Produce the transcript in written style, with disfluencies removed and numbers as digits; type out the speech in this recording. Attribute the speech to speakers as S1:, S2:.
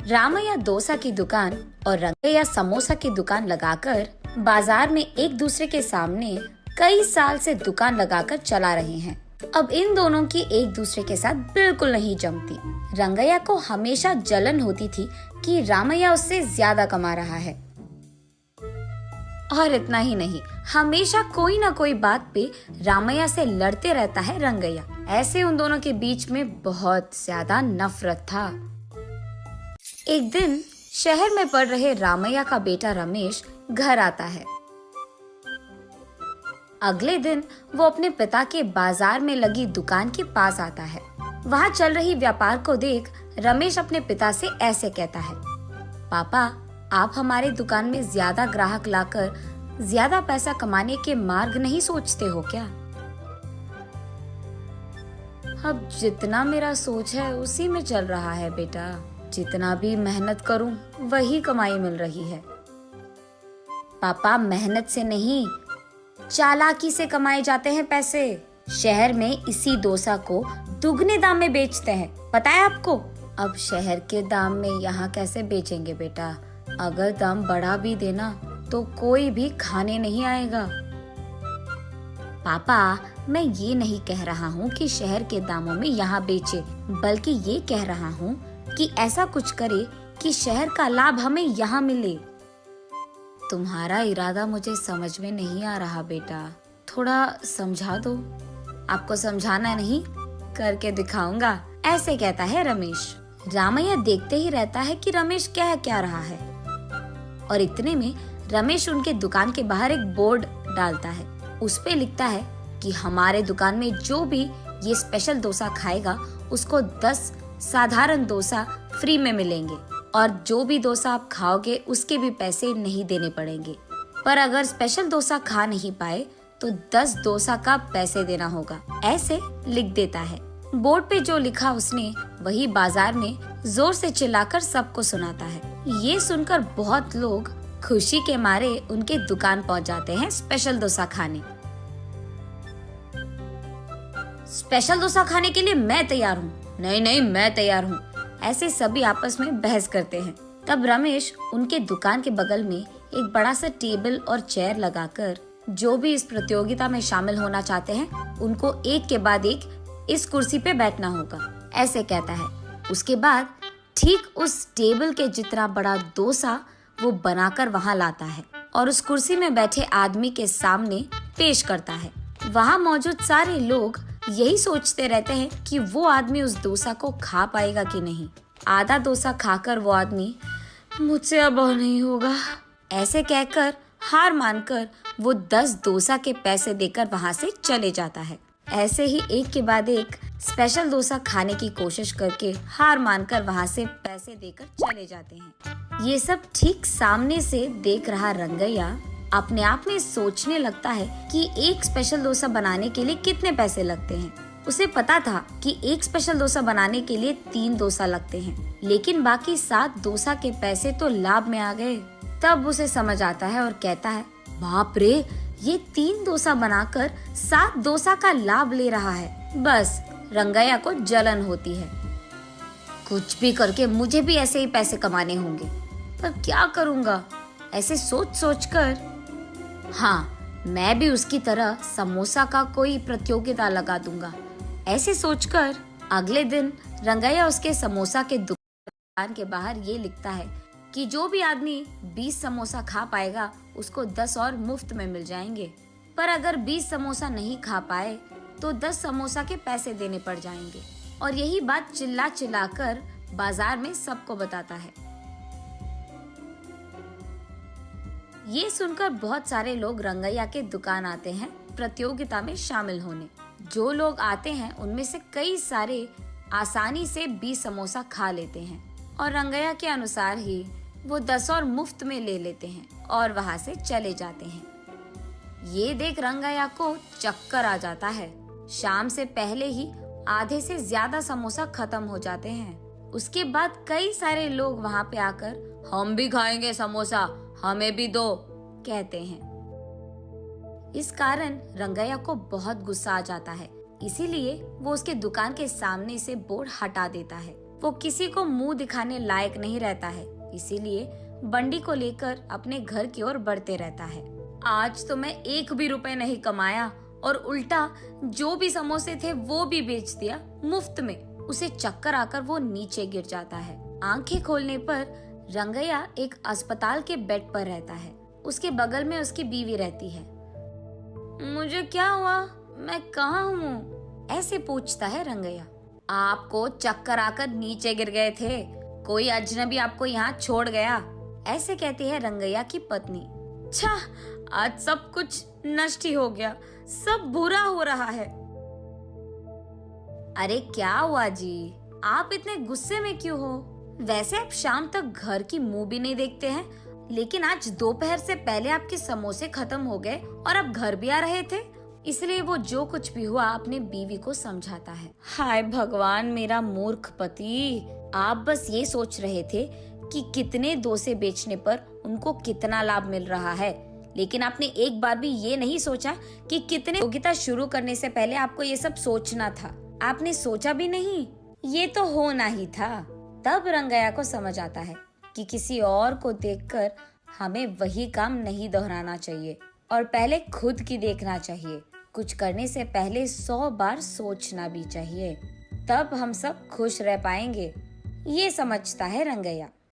S1: रामैया डोसा की दुकान और रंगैया समोसा की दुकान लगाकर बाजार में एक दूसरे के सामने कई साल से दुकान लगाकर चला रहे हैं। अब इन दोनों की एक दूसरे के साथ बिल्कुल नहीं जमती। रंगैया को हमेशा जलन होती थी कि रामैया उससे ज्यादा कमा रहा है। और इतना ही नहीं, हमेशा कोई ना कोई बात पे रामैया से लड़ते रहता है रंगैया। ऐसे उन दोनों के बीच में बहुत ज्यादा नफरत था। एक दिन शहर में पढ़ रहे रामैया का बेटा रमेश घर आता है। अगले दिन वो अपने पिता के बाजार में लगी दुकान के पास आता है। वहाँ चल रही व्यापार को देख रमेश अपने पिता से ऐसे कहता है, पापा, आप हमारे दुकान में ज्यादा ग्राहक लाकर ज्यादा पैसा कमाने के मार्ग नहीं सोचते हो क्या? अब जितना मेरा सोच है उसी में चल रहा है बेटा। जितना भी मेहनत करूं वही कमाई मिल रही है। पापा, मेहनत से नहीं, चालाकी से कमाए जाते हैं पैसे। शहर में इसी डोसा को दुगने दाम में बेचते हैं, पता है आपको? अब शहर के दाम में यहाँ कैसे बेचेंगे बेटा? अगर दाम बढ़ा भी देना तो कोई भी खाने नहीं आएगा। पापा, मैं ये नहीं कह रहा हूँ कि शहर के दामों में यहाँ बेचे, बल्कि ये कह रहा हूँ कि ऐसा कुछ करे कि शहर का लाभ हमें यहाँ मिले। तुम्हारा इरादा मुझे समझ में नहीं आ रहा बेटा, थोड़ा समझा दो। आपको समझाना नहीं, करके दिखाऊंगा, ऐसे कहता है रमेश। रामैया देखते ही रहता है कि रमेश कह क्या रहा है। और इतने में रमेश उनके दुकान के बाहर एक बोर्ड डालता है। उस पे लिखता है कि हमारे दुकान में जो भी ये स्पेशल डोसा खाएगा उसको 10 साधारण डोसा फ्री में मिलेंगे, और जो भी डोसा आप खाओगे उसके भी पैसे नहीं देने पड़ेंगे। पर अगर स्पेशल डोसा खा नहीं पाए तो 10 डोसा का पैसे देना होगा, ऐसे लिख देता है। बोर्ड पे जो लिखा उसने वही बाजार में जोर से चिल्लाकर सबको सुनाता है। ये सुनकर बहुत लोग खुशी के मारे उनके दुकान पहुंच जाते हैं स्पेशल डोसा खाने। स्पेशल डोसा खाने के लिए मैं तैयार हूँ। नहीं नहीं, मैं तैयार हूँ। ऐसे सभी आपस में बहस करते हैं। तब रमेश उनके दुकान के बगल में एक बड़ा सा टेबल और चेयर लगाकर जो भी इस प्रतियोगिता में शामिल होना चाहते हैं उनको एक के बाद एक इस कुर्सी पे बैठना होगा, ऐसे कहता है। उसके बाद ठीक उस टेबल के जितना बड़ा डोसा वो बनाकर वहाँ लाता है और उस कुर्सी में बैठे आदमी के सामने पेश करता है। वहाँ मौजूद सारे लोग यही सोचते रहते हैं कि वो आदमी उस डोसा को खा पाएगा कि नहीं। आधा डोसा खाकर वो आदमी, मुझसे अब नहीं होगा, ऐसे कहकर हार मानकर वो 10 डोसा के पैसे देकर वहाँ से चले जाता है। ऐसे ही एक के बाद एक स्पेशल डोसा खाने की कोशिश करके हार मानकर वहाँ से पैसे देकर चले जाते हैं। ये सब ठीक सामने से देख रहा रंगैया अपने आप में सोचने लगता है कि एक स्पेशल डोसा बनाने के लिए कितने पैसे लगते हैं। उसे पता था कि एक स्पेशल डोसा बनाने के लिए 3 डोसा लगते हैं, लेकिन बाकी 7 डोसा के पैसे तो लाभ में आ गए। तब उसे समझ आता है और कहता है, बाप रे, ये 3 डोसा बनाकर 7 डोसा का लाभ ले रहा है। बस रंगैया को जलन होती है। कुछ भी करके मुझे भी ऐसे ही पैसे कमाने होंगे, पर क्या करूँगा? ऐसे सोच सोच कर, हाँ, मैं भी उसकी तरह समोसा का कोई प्रतियोगिता लगा दूंगा, ऐसे सोचकर अगले दिन रंगैया उसके समोसा के दुकान के बाहर ये लिखता है कि जो भी आदमी 20 समोसा खा पाएगा उसको 10 और मुफ्त में मिल जाएंगे। पर अगर 20 समोसा नहीं खा पाए तो 10 समोसा के पैसे देने पड़ जाएंगे। और यही बात चिल्ला चिल्ला कर बाजार में सबको बताता है। ये सुनकर बहुत सारे लोग रंगैया के दुकान आते हैं प्रतियोगिता में शामिल होने। जो लोग आते हैं उनमें से कई सारे आसानी से 20 समोसा खा लेते हैं और रंगैया के अनुसार ही वो 10 और मुफ्त में ले लेते हैं और वहाँ से चले जाते हैं। ये देख रंगैया को चक्कर आ जाता है। शाम से पहले ही आधे से ज्यादा समोसा खत्म हो जाते हैं। उसके बाद कई सारे लोग वहाँ पे आकर, हम भी खाएंगे समोसा, हमें भी दो, कहते हैं। इस कारण रंगैया को बहुत गुस्सा आ जाता है, इसीलिए वो उसके दुकान के सामने से बोर्ड हटा देता है वो किसी को मुंह दिखाने लायक नहीं रहता है, इसीलिए बंडी को लेकर अपने घर की ओर बढ़ते रहता है। आज तो मैं 1 भी रुपए नहीं कमाया और उल्टा जो भी समोसे थे वो भी बेच दिया मुफ्त में। उसे चक्कर आकर वो नीचे गिर जाता है। आंखें खोलने पर रंगैया एक अस्पताल के बेड पर रहता है। उसके बगल में उसकी बीवी रहती है। मुझे क्या हुआ, मैं कहाँ हूँ? ऐसे पूछता है रंगैया। आपको चक्कर आकर नीचे गिर गए थे, कोई अजनबी आपको यहाँ छोड़ गया, ऐसे कहती है रंगैया की पत्नी। छा, आज सब कुछ नष्ट ही हो गया, सब बुरा हो रहा है। अरे क्या हुआ जी, आप इतने गुस्से में क्यों हो? वैसे आप शाम तक घर की मुंह भी नहीं देखते हैं, लेकिन आज दोपहर से पहले आपके समोसे खत्म हो गए और आप घर भी आ रहे थे, इसलिए वो जो कुछ भी हुआ अपने बीवी को समझाता है। हाय भगवान, मेरा मूर्ख पति, आप बस ये सोच रहे थे कि कितने डोसे बेचने पर उनको कितना लाभ मिल रहा है, लेकिन आपने एक बार भी ये नहीं सोचा कि कितने योग्यता शुरू करने से पहले आपको ये सब सोचना था। आपने सोचा भी नहीं, ये तो होना ही था। तब रंगैया को समझ आता है कि किसी और को देखकर हमें वही काम नहीं दोहराना चाहिए और पहले खुद की देखना चाहिए। कुछ करने से पहले 100 बार सोचना भी चाहिए, तब हम सब खुश रह पाएंगे। ये समझता है रंगैया।